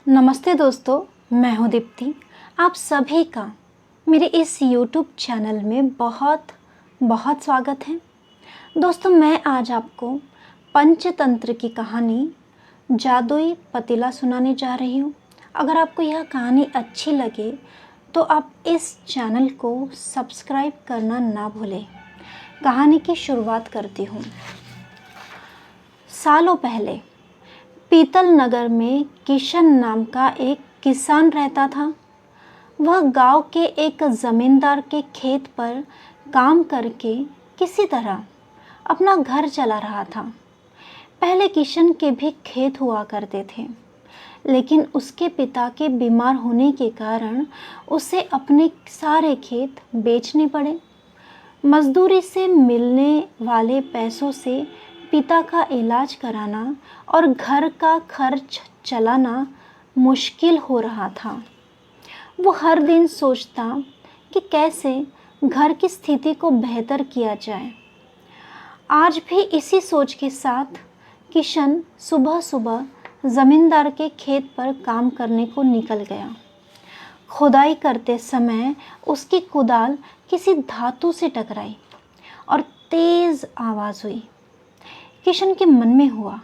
नमस्ते दोस्तों, मैं हूँ दीप्ति। आप सभी का मेरे इस YouTube चैनल में बहुत बहुत स्वागत है। दोस्तों, मैं आज आपको पंचतंत्र की कहानी जादुई पतीला सुनाने जा रही हूँ। अगर आपको यह कहानी अच्छी लगे तो आप इस चैनल को सब्सक्राइब करना ना भूलें। कहानी की शुरुआत करती हूँ। सालों पहले पीतल नगर में किशन नाम का एक किसान रहता था। वह गांव के एक जमींदार के खेत पर काम करके किसी तरह अपना घर चला रहा था। पहले किशन के भी खेत हुआ करते थे, लेकिन उसके पिता के बीमार होने के कारण उसे अपने सारे खेत बेचने पड़े। मजदूरी से मिलने वाले पैसों से पिता का इलाज कराना और घर का खर्च चलाना मुश्किल हो रहा था। वो हर दिन सोचता कि कैसे घर की स्थिति को बेहतर किया जाए। आज भी इसी सोच के साथ किशन सुबह सुबह ज़मींदार के खेत पर काम करने को निकल गया। खुदाई करते समय उसकी कुदाल किसी धातु से टकराई और तेज़ आवाज़ हुई। किशन के मन में हुआ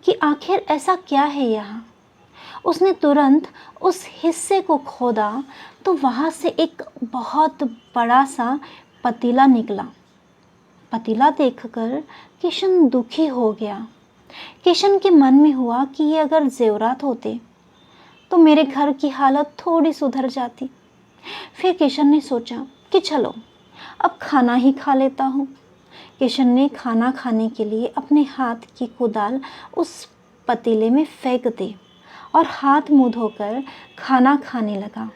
कि आखिर ऐसा क्या है यहाँ। उसने तुरंत उस हिस्से को खोदा तो वहाँ से एक बहुत बड़ा सा पतीला निकला। पतीला देखकर किशन दुखी हो गया। किशन के मन में हुआ कि ये अगर जेवरात होते तो मेरे घर की हालत थोड़ी सुधर जाती। फिर किशन ने सोचा कि चलो अब खाना ही खा लेता हूँ। किशन ने खाना खाने के लिए अपने हाथ की कुदाल उस पतीले में फेंक दी और हाथ मुंह धोकर खाना खाने लगा।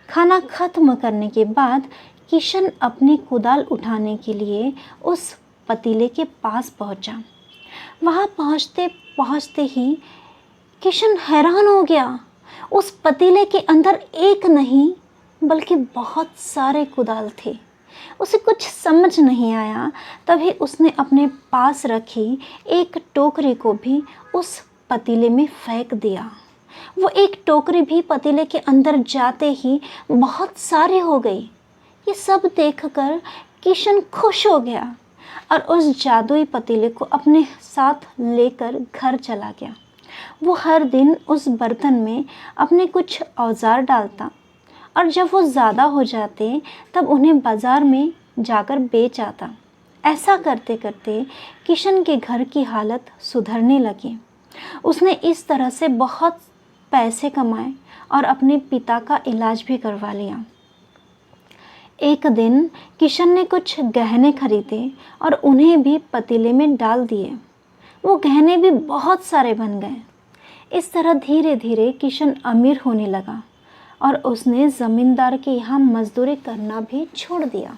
खाना खत्म करने के बाद किशन अपनी कुदाल उठाने के लिए उस पतीले के पास पहुंचा। वहां पहुंचते पहुंचते ही किशन हैरान हो गया। उस पतीले के अंदर एक नहीं बल्कि बहुत सारे कुदाल थे। उसे कुछ समझ नहीं आया। तभी उसने अपने पास रखी एक टोकरी को भी उस पतीले में फेंक दिया। वो एक टोकरी भी पतीले के अंदर जाते ही बहुत सारी हो गई। ये सब देखकर किशन खुश हो गया और उस जादुई पतीले को अपने साथ लेकर घर चला गया। वो हर दिन उस बर्तन में अपने कुछ औजार डालता और जब वो ज़्यादा हो जाते तब उन्हें बाज़ार में जाकर बेच आता। ऐसा करते करते किशन के घर की हालत सुधरने लगी। उसने इस तरह से बहुत पैसे कमाए और अपने पिता का इलाज भी करवा लिया। एक दिन किशन ने कुछ गहने खरीदे और उन्हें भी पतीले में डाल दिए। वो गहने भी बहुत सारे बन गए। इस तरह धीरे धीरे किशन अमीर होने लगा और उसने ज़मींदार के यहाँ मजदूरी करना भी छोड़ दिया।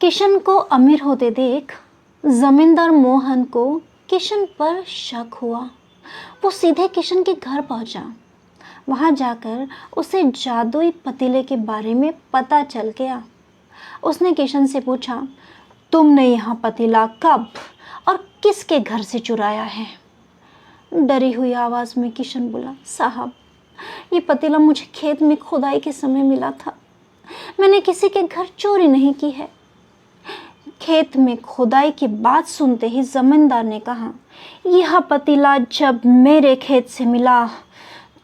किशन को अमीर होते देख ज़मींदार मोहन को किशन पर शक हुआ। वो सीधे किशन के घर पहुँचा। वहाँ जाकर उसे जादुई पतीले के बारे में पता चल गया। उसने किशन से पूछा, तुमने यहाँ पतीला कब और किसके घर से चुराया है? डरी हुई आवाज़ में किशन बोला, साहब, ये पतीला मुझे खेत में खुदाई के समय मिला था। मैंने किसी के घर चोरी नहीं की है। खेत में खुदाई की बात सुनते ही जमींदार ने कहा, यह पतीला जब मेरे खेत से मिला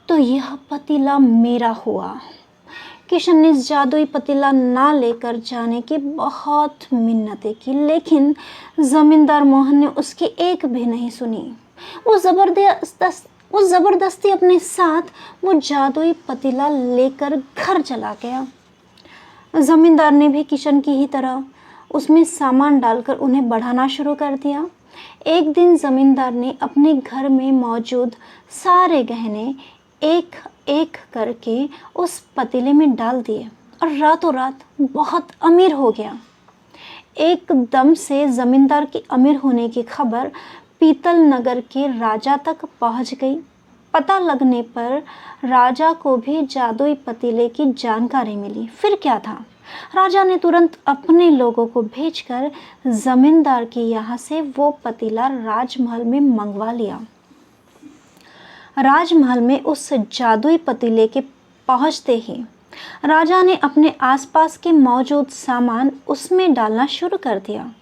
तो यह पतीला मेरा हुआ। किशन ने जादुई पतीला ना लेकर जाने की बहुत मिन्नतें की, लेकिन जमींदार मोहन ने उसकी एक भी नहीं सुनी। वो ज़बरदस्ती अपने साथ वो जादुई पतीला लेकर घर चला गया। ज़मींदार ने भी किशन की ही तरह उसमें सामान डालकर उन्हें बढ़ाना शुरू कर दिया। एक दिन ज़मींदार ने अपने घर में मौजूद सारे गहने एक एक करके उस पतीले में डाल दिए और रातों रात बहुत अमीर हो गया। एकदम से ज़मींदार की अमीर होने की खबर पीतल नगर के राजा तक पहुंच गई। पता लगने पर राजा को भी जादुई पतीले की जानकारी मिली। फिर क्या था, राजा ने तुरंत अपने लोगों को भेजकर जमींदार के यहाँ से वो पतीला राजमहल में मंगवा लिया। राजमहल में उस जादुई पतीले के पहुंचते ही राजा ने अपने आसपास के मौजूद सामान उसमें डालना शुरू कर दिया।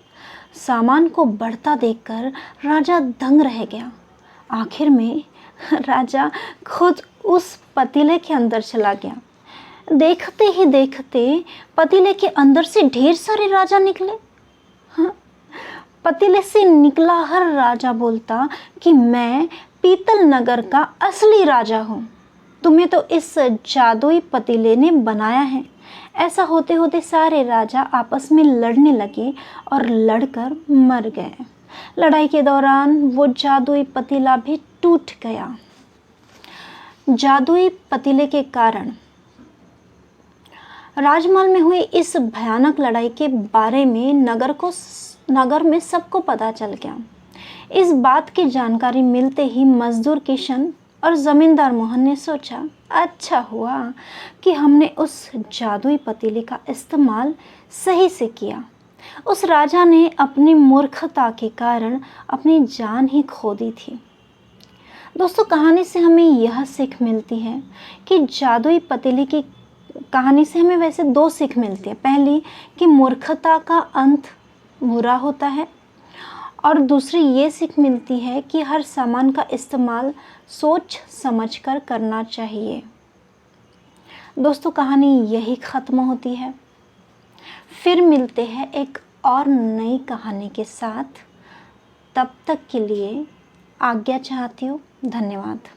सामान को बढ़ता देखकर राजा दंग रह गया। आखिर में राजा खुद उस पतीले के अंदर चला गया। देखते ही देखते पतीले के अंदर से ढेर सारे राजा निकले। हाँ, पतीले से निकला हर राजा बोलता कि मैं पीतल नगर का असली राजा हूँ, तुम्हें तो इस जादुई पतीले ने बनाया है। ऐसा होते होते सारे राजा आपस में लड़ने लगे और लड़कर मर गए। लड़ाई के दौरान वो जादुई पतीला भी टूट गया। जादुई पतीले के कारण राजमहल में हुई इस भयानक लड़ाई के बारे में नगर में सबको पता चल गया। इस बात की जानकारी मिलते ही मजदूर किशन और ज़मींदार मोहन ने सोचा, अच्छा हुआ कि हमने उस जादुई पतीले का इस्तेमाल सही से किया। उस राजा ने अपनी मूर्खता के कारण अपनी जान ही खो दी थी। दोस्तों, कहानी से हमें यह सीख मिलती है कि जादुई पतीले की कहानी से हमें वैसे दो सीख मिलती है। पहली कि मूर्खता का अंत बुरा होता है, और दूसरी ये सीख मिलती है कि हर सामान का इस्तेमाल सोच समझकर करना चाहिए। दोस्तों, कहानी यही ख़त्म होती है। फिर मिलते हैं एक और नई कहानी के साथ। तब तक के लिए आज्ञा चाहती हूँ। धन्यवाद।